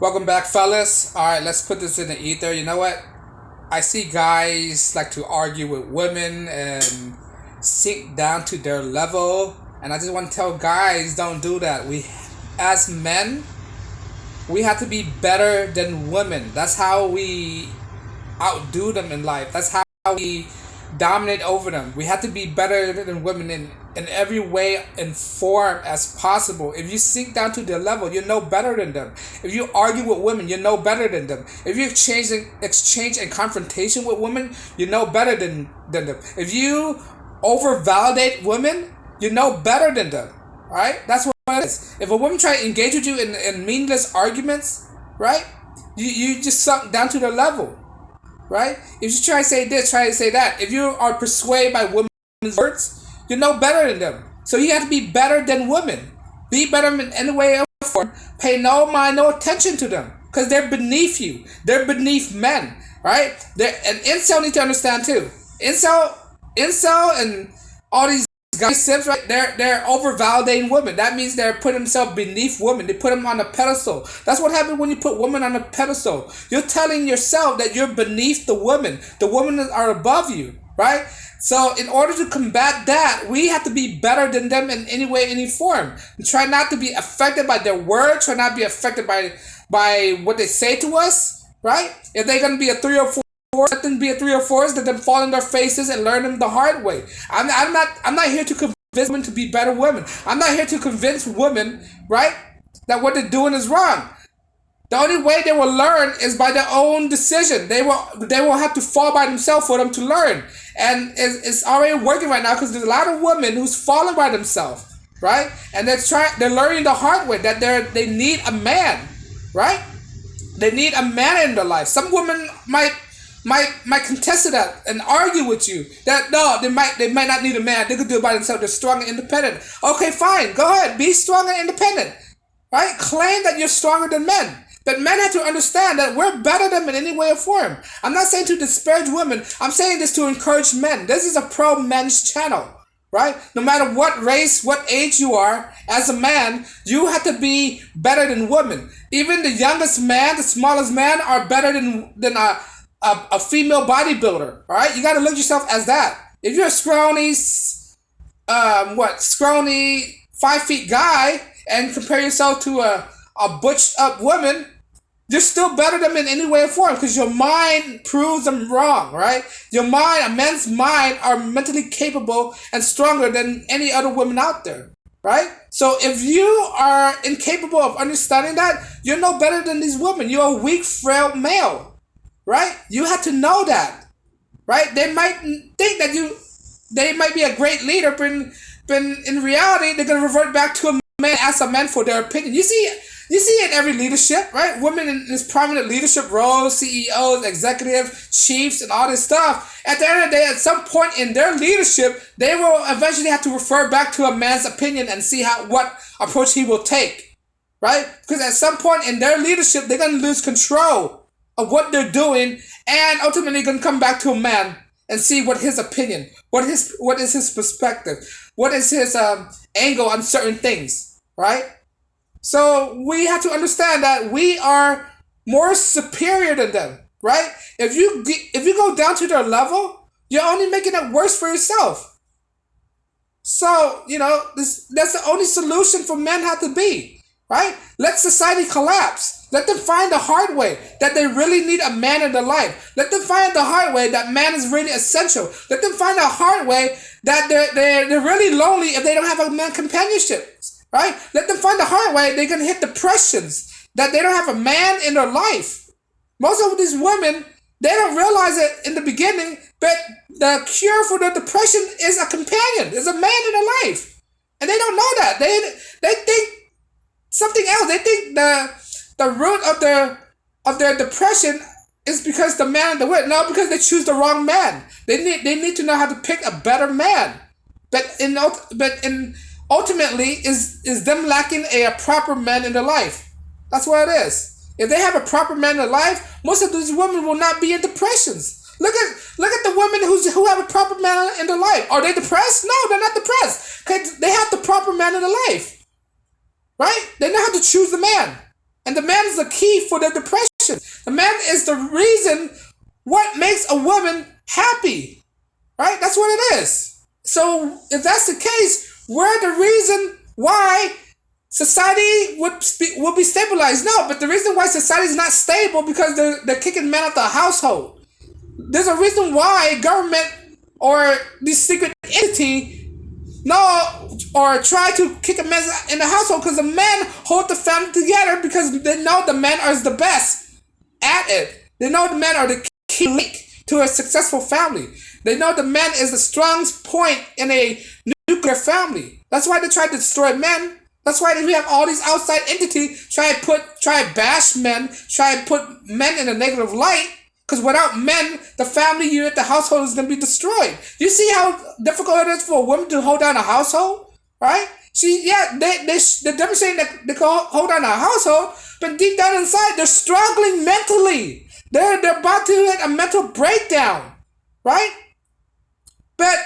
Welcome back, fellas. All right, let's put this in the ether. You know what? I see guys like to argue with women and sink down to their level, and I just want to tell guys, don't do that. As men, we have to be better than women. That's how we outdo them in life. That's how we dominate over them. We have to be better than women in every way and form as possible. If you sink down to their level, you're no better than them. If you argue with women, you're no better than them. If you exchange and confrontation with women, you're no better than them. If you over validate women, you're no better than them. Right? That's what it is. If a woman try to engage with you in meaningless arguments, right? You just sunk down to their level. Right? If you try to say this, try to say that. If you are persuaded by women's words, you're no better than them. So you have to be better than women. Be better in any way or form. Pay no mind, no attention to them. Because they're beneath you. They're beneath men. Right? And incel need to understand too. Incel and all these guys, simps, right? They're over validating women. That means they're putting themselves beneath women. They put them on a pedestal. That's what happens when you put women on a pedestal. You're telling yourself that you're beneath the women. The women are above you, right? So in order to combat that, we have to be better than them in any way, any form. And try not to be affected by their words. Try not to be affected by what they say to us, right? If they're gonna be a 3 or 4. Let them be a 3 or 4s, let them fall on their faces and learn them the hard way. I'm not here to convince women to be better women. I'm not here to convince women, right, that what they're doing is wrong. The only way they will learn is by their own decision. They will have to fall by themselves for them to learn. And it's already working right now because there's a lot of women who's falling by themselves, right? And they're learning the hard way that they need a man, right? They need a man in their life. Some women might contest to that and argue with you that no, they might not need a man. They could do it by themselves. They're strong and independent. Okay, fine. Go ahead. Be strong and independent. Right? Claim that you're stronger than men. But men have to understand that we're better than men in any way or form. I'm not saying to disparage women. I'm saying this to encourage men. This is a pro-men's channel. Right? No matter what race, what age you are, as a man, you have to be better than women. Even the youngest man, the smallest man are better than a female bodybuilder, all right? You got to look at yourself as that. If you're a scrawny 5 feet guy and compare yourself to a butched up woman, you're still better than them in any way or form because your mind proves them wrong, right? A man's mind are mentally capable and stronger than any other woman out there, right? So if you are incapable of understanding that, you're no better than these women. You're a weak, frail male. Right? You have to know that. Right? They might think that they might be a great leader, but in reality, they're going to revert back to a man, ask a man for their opinion. You see it in every leadership, right? Women in this prominent leadership roles, CEOs, executives, chiefs, and all this stuff. At the end of the day, at some point in their leadership, they will eventually have to refer back to a man's opinion and see what approach he will take. Right? Because at some point in their leadership, they're going to lose control of what they're doing, and ultimately gonna come back to a man and see what his opinion, what is his perspective, what is his angle on certain things, right? So we have to understand that we are more superior than them, right? If you go down to their level, you're only making it worse for yourself. So that's the only solution for men have to be, right? Let society collapse. Let them find the hard way that they really need a man in their life. Let them find the hard way that man is really essential. Let them find the hard way that they're really lonely if they don't have a man companionship, right? Let them find the hard way they're going to hit depressions, that they don't have a man in their life. Most of these women, they don't realize it in the beginning, but the cure for their depression is a companion, is a man in their life. And they don't know that. They think something else. They think the root of their depression is because the man and the woman. No, because they choose the wrong man. They need to know how to pick a better man. But ultimately is them lacking a proper man in their life. That's what it is. If they have a proper man in their life, most of these women will not be in depressions. Look at the women who have a proper man in their life. Are they depressed? No, they're not depressed. Because they have the proper man in their life. Right? They know how to choose the man. And the man is the key for their depression. The man is the reason what makes a woman happy. Right? That's what it is. So if that's the case, we're the reason why society would be stabilized. No, but the reason why society is not stable because they're kicking men out the household. There's a reason why government or this secret entity or try to kick a man in the household, because the men hold the family together because they know the men are the best at it. They know the men are the key link to a successful family. They know the man is the strongest point in a nuclear family. That's why they try to destroy men. That's why we have all these outside entities try to bash men, try to put men in a negative light. Because without men, the family unit, the household is going to be destroyed. You see how difficult it is for a woman to hold down a household, right? They're demonstrating that they can hold down a household, but deep down inside, they're struggling mentally. They're about to hit a mental breakdown, right? But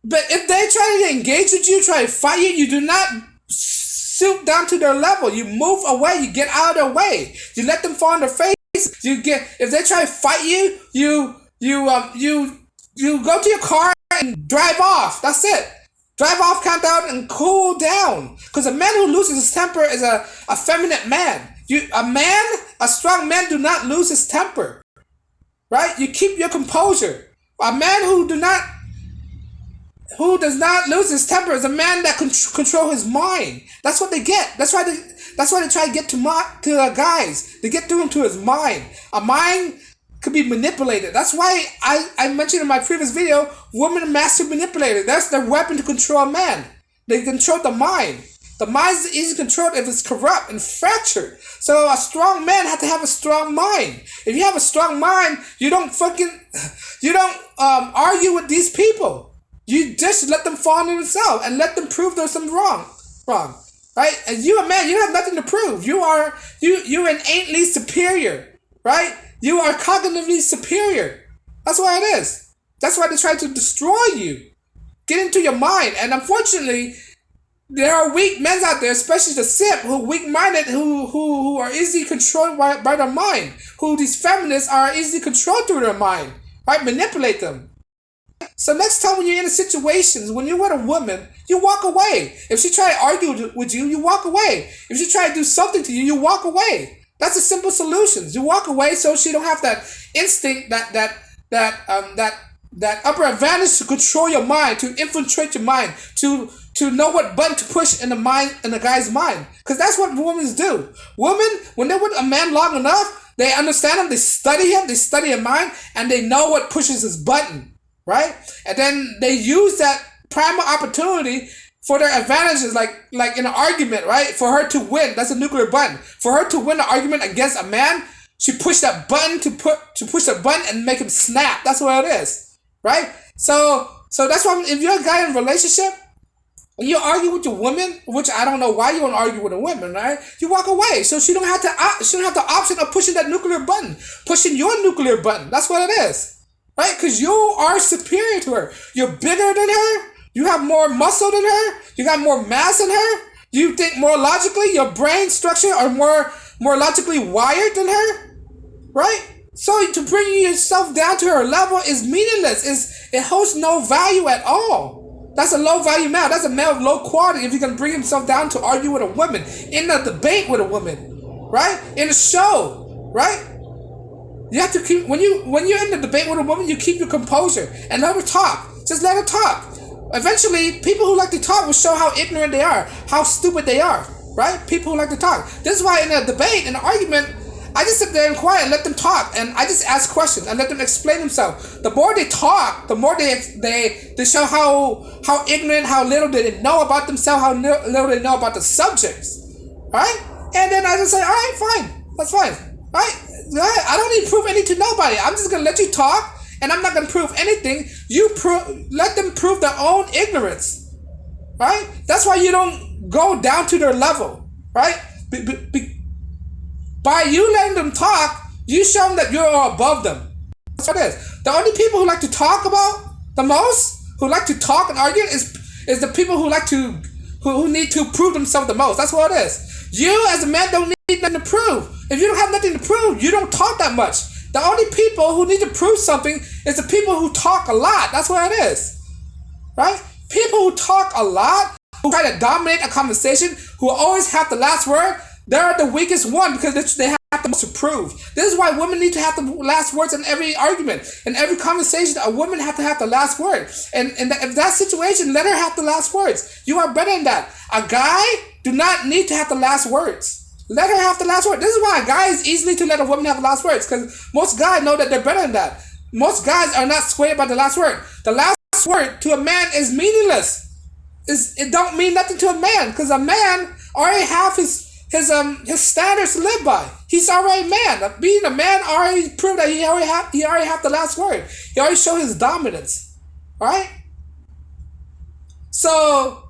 if they try to engage with you, try to fight you, you do not stoop down to their level. You move away. You get out of their way. You let them fall on their face. If they try to fight you, you go to your car and drive off. That's it. Drive off, count down, and cool down. Because a man who loses his temper is a effeminate man. A strong man do not lose his temper. Right? You keep your composure. A man who does not lose his temper is a man that control his mind. That's what they get. That's why they try to get to the guys. They get through him to his mind. A mind could be manipulated. That's why I mentioned in my previous video, women are master manipulated. That's their weapon to control a man. They control the mind. The mind is easy controlled if it's corrupt and fractured. So a strong man has to have a strong mind. If you have a strong mind, you don't argue with these people. You just let them fall on themselves and let them prove there's something wrong. Right? And you a man, you have nothing to prove. You're innately superior. Right? You are cognitively superior. That's why it is. That's why they try to destroy you. Get into your mind. And unfortunately, there are weak men out there, especially the simp, who are weak-minded, who are easily controlled by their mind. Who these feminists are easily controlled through their mind. Right? Manipulate them. So next time when you're in a situation, when you're with a woman, you walk away. If she try to argue with you, you walk away. If she try to do something to you, you walk away. That's a simple solution. You walk away so she don't have that instinct, that upper advantage to control your mind, to infiltrate your mind, to know what button to push in the guy's mind. Because that's what women do. Women, when they're with a man long enough, they understand him, they study his mind, and they know what pushes his button. Right? And then they use that primal opportunity for their advantages, like in an argument, right? For her to win, that's a nuclear button. For her to win an argument against a man, she pushed that button to push the button and make him snap. That's what it is, right? So that's why if you're a guy in a relationship and you argue with your woman, which I don't know why you want to argue with a woman, right? You walk away, so she don't have the option of pushing that nuclear button, pushing your nuclear button. That's what it is. Right? Because you are superior to her. You're bigger than her. You have more muscle than her. You got more mass than her. You think more logically. Your brain structure are more logically wired than her. Right? So to bring yourself down to her level is meaningless. It holds no value at all. That's a low value male. That's a male of low quality if he can bring himself down to argue with a woman, in a debate with a woman. Right? In a show. Right? You have to keep, when you're in the debate with a woman, you keep your composure and let her talk. Just let her talk. Eventually, people who like to talk will show how ignorant they are, how stupid they are, right? People who like to talk. This is why in a debate, in an argument, I just sit there and quiet and let them talk, and I just ask questions and let them explain themselves. The more they talk, the more they show how ignorant, how little they know about themselves, how little they know about the subjects, right? And then I just say, all right, fine, that's fine, right? I don't need to prove anything to nobody. I'm just gonna let you talk, and I'm not gonna prove anything. Let them prove their own ignorance, right? That's why you don't go down to their level, right? By you letting them talk, you show them that you're above them. That's what it is. The only people who like to talk about the most, who like to talk and argue, is the people who need to prove themselves the most. That's what it is. You as a man don't need need nothing to prove. If you don't have nothing to prove, you don't talk that much. The only people who need to prove something is the people who talk a lot. That's what it is. Right? People who talk a lot, who try to dominate a conversation, who always have the last word, they're the weakest one because they have the most to prove. This is why women need to have the last words in every argument. In every conversation, a woman has to have the last word. And if that situation, let her have the last words. You are better than that. A guy do not need to have the last words. Let her have the last word. This is why a guy is easily to let a woman have the last words, because most guys know that they're better than that. Most guys are not swayed by the last word. The last word to a man is meaningless. It don't mean nothing to a man, because a man already have his standards to live by. He's already a man. Being a man already proved that he already have the last word. He already showed his dominance. Right? So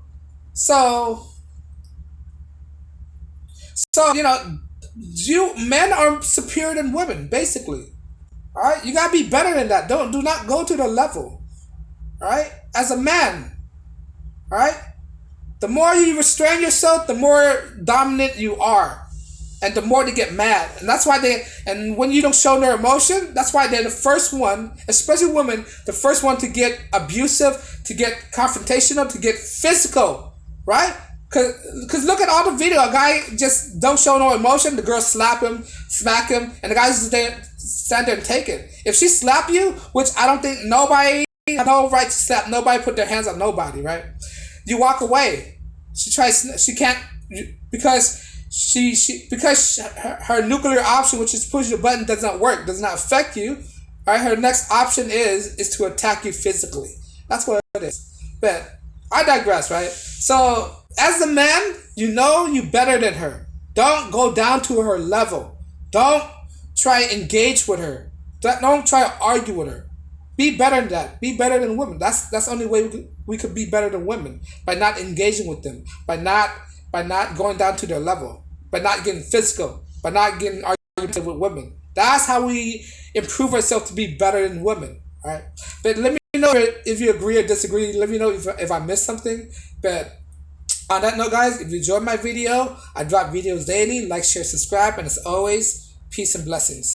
men are superior than women, basically. All right, you gotta be better than that. Do not go to the level. All right, as a man. All right, the more you restrain yourself, the more dominant you are, and the more they get mad. And that's why and when you don't show their emotion, that's why they're the first one, especially women, the first one to get abusive, to get confrontational, to get physical. Right? Cause look at all the video. A guy just don't show no emotion. The girl slap him, smack him, and the guy's just stand there and take it. If she slap you, which I don't think nobody has no right to slap nobody, put their hands on nobody, right? You walk away. She can't, because her nuclear option, which is push the button, does not work, does not affect you. Right? Her next option is to attack you physically. That's what it is. But I digress, right? So as a man, you better than her. Don't go down to her level. Don't try to engage with her. Don't try to argue with her. Be better than that. Be better than women. That's the only way we could be better than women, by not engaging with them, by not going down to their level, by not getting physical, by not getting argumentative with women. That's how we improve ourselves to be better than women. All right. But let me know if you agree or disagree. Let me know if I missed something. But on that note, guys, if you enjoyed my video, I drop videos daily. Like, share, subscribe, and as always, peace and blessings.